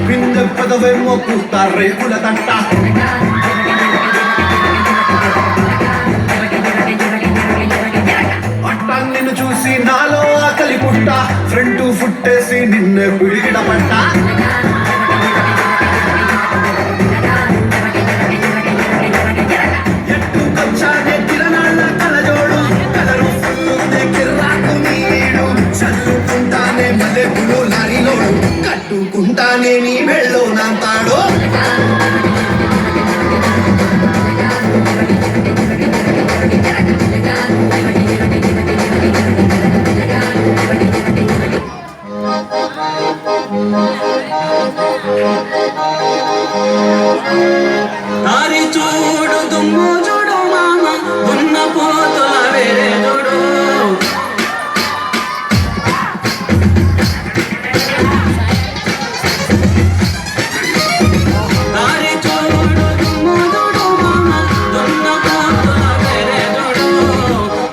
బిందె పెదవేమో పూత రేకుల తట్ట అట్టా నిన్ను చూసి నాలో ఆకలి పుట్ట ఫ్రంట్ ఫుట్టేసి నిన్నే పిడిగిడ పట్ట ఎట్టుకొచ్చానే తిరనాళ్ళ కలజోడు కలరు ఫుల్లుందే కిర్రాకు నీడు చల్లుకుంటానే మల్లెపులు లారీలోడు కట్టుకుంటానే నీ మెళ్ళో నాంతాడో దారి చూడు దుమ్ము చూడు మామ ఉన్న పోతుల వేరే చూడు దారి చూడు దుమ్ము చూడు మామ ఉన్న పోతుల వేరే చూడు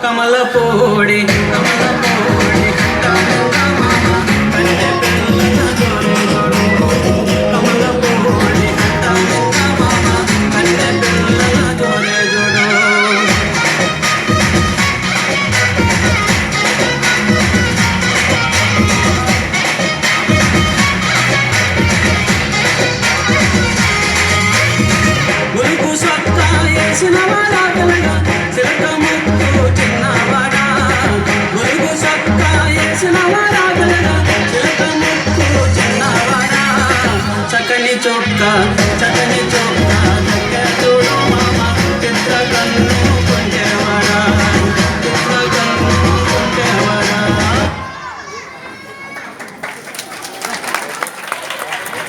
కమల పోడి చక్కని చొక్క